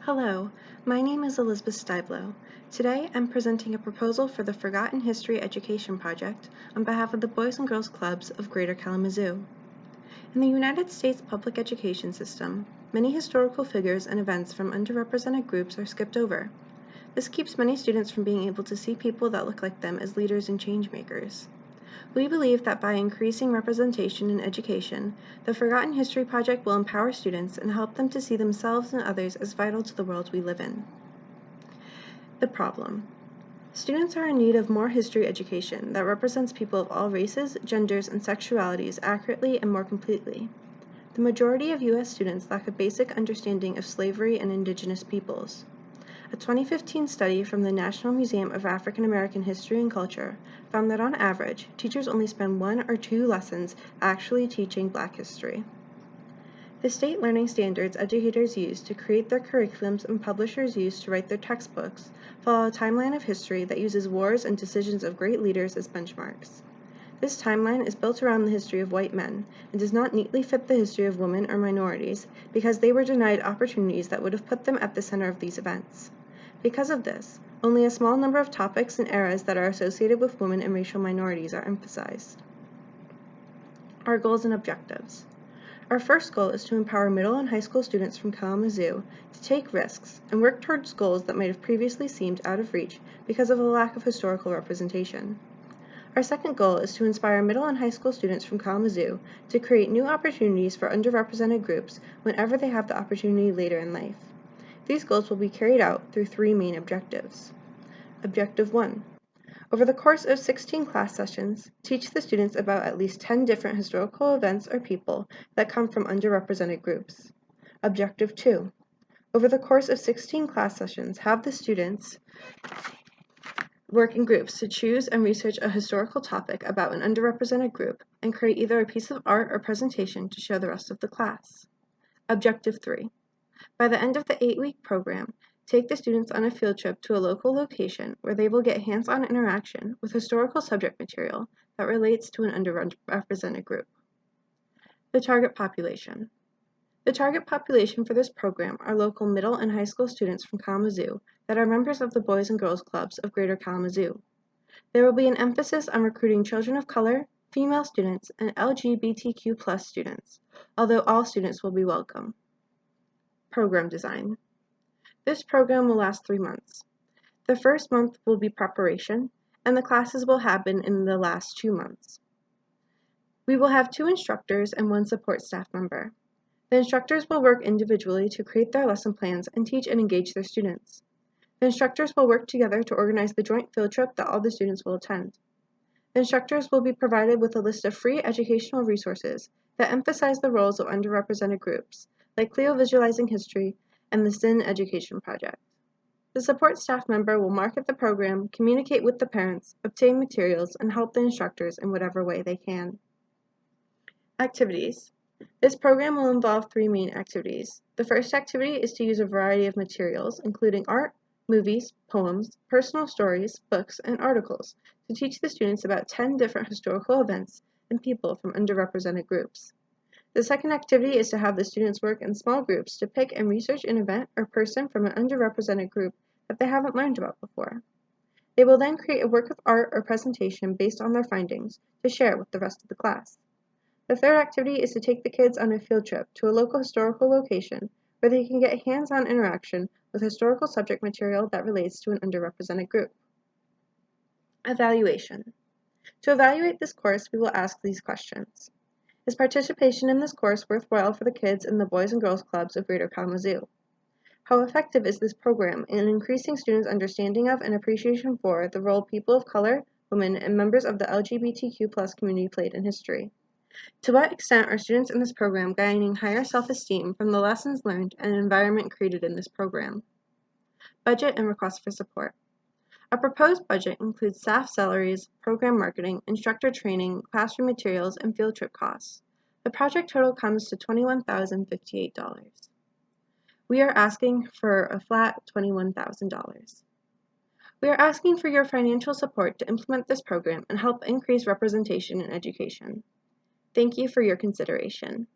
Hello, my name is Elizabeth Stiblow. Today I'm presenting a proposal for the Forgotten History Education Project on behalf of the Boys and Girls Clubs of Greater Kalamazoo. In the United States public education system, many historical figures and events from underrepresented groups are skipped over. This keeps many students from being able to see people that look like them as leaders and changemakers. We believe that by increasing representation in education, the Forgotten History Project will empower students and help them to see themselves and others as vital to the world we live in. The problem. Students are in need of more history education that represents people of all races, genders, and sexualities accurately and more completely. The majority of U.S. students lack a basic understanding of slavery and indigenous peoples. A 2015 study from the National Museum of African American History and Culture found that on average, teachers only spend 1 or 2 lessons actually teaching Black history. The state learning standards educators use to create their curriculums and publishers use to write their textbooks follow a timeline of history that uses wars and decisions of great leaders as benchmarks. This timeline is built around the history of white men and does not neatly fit the history of women or minorities because they were denied opportunities that would have put them at the center of these events. Because of this, only a small number of topics and eras that are associated with women and racial minorities are emphasized. Our goals and objectives. Our first goal is to empower middle and high school students from Kalamazoo to take risks and work towards goals that might have previously seemed out of reach because of a lack of historical representation. Our second goal is to inspire middle and high school students from Kalamazoo to create new opportunities for underrepresented groups whenever they have the opportunity later in life. These goals will be carried out through 3 main objectives. Objective 1. Over the course of 16 class sessions, teach the students about at least 10 different historical events or people that come from underrepresented groups. Objective 2. Over the course of 16 class sessions, have the students work in groups to choose and research a historical topic about an underrepresented group and create either a piece of art or presentation to show the rest of the class. Objective 3. By the end of the 8-week program, take the students on a field trip to a local location where they will get hands-on interaction with historical subject material that relates to an underrepresented group. The target population. The target population for this program are local middle and high school students from Kalamazoo that are members of the Boys and Girls Clubs of Greater Kalamazoo. There will be an emphasis on recruiting children of color, female students, and LGBTQ+ students, although all students will be welcome. Program design. This program will last 3 months. The first month will be preparation, and the classes will happen in the last 2 months. We will have 2 instructors and 1 support staff member. The instructors will work individually to create their lesson plans and teach and engage their students. The instructors will work together to organize the joint field trip that all the students will attend. The instructors will be provided with a list of free educational resources that emphasize the roles of underrepresented groups, like Clio Visualizing History and the SIN Education Project. The support staff member will market the program, communicate with the parents, obtain materials, and help the instructors in whatever way they can. Activities. This program will involve 3 main activities. The first activity is to use a variety of materials, including art, movies, poems, personal stories, books, and articles, to teach the students about 10 different historical events and people from underrepresented groups. The second activity is to have the students work in small groups to pick and research an event or person from an underrepresented group that they haven't learned about before. They will then create a work of art or presentation based on their findings to share with the rest of the class. The third activity is to take the kids on a field trip to a local historical location where they can get hands-on interaction with historical subject material that relates to an underrepresented group. Evaluation. To evaluate this course, we will ask these questions. Is participation in this course worthwhile for the kids in the Boys and Girls Clubs of Greater Kalamazoo? How effective is this program in increasing students' understanding of and appreciation for the role people of color, women, and members of the LGBTQ+ community played in history? To what extent are students in this program gaining higher self-esteem from the lessons learned and environment created in this program? Budget and requests for support. A proposed budget includes staff salaries, program marketing, instructor training, classroom materials, and field trip costs. The project total comes to $21,058. We are asking for a flat $21,000. We are asking for your financial support to implement this program and help increase representation in education. Thank you for your consideration.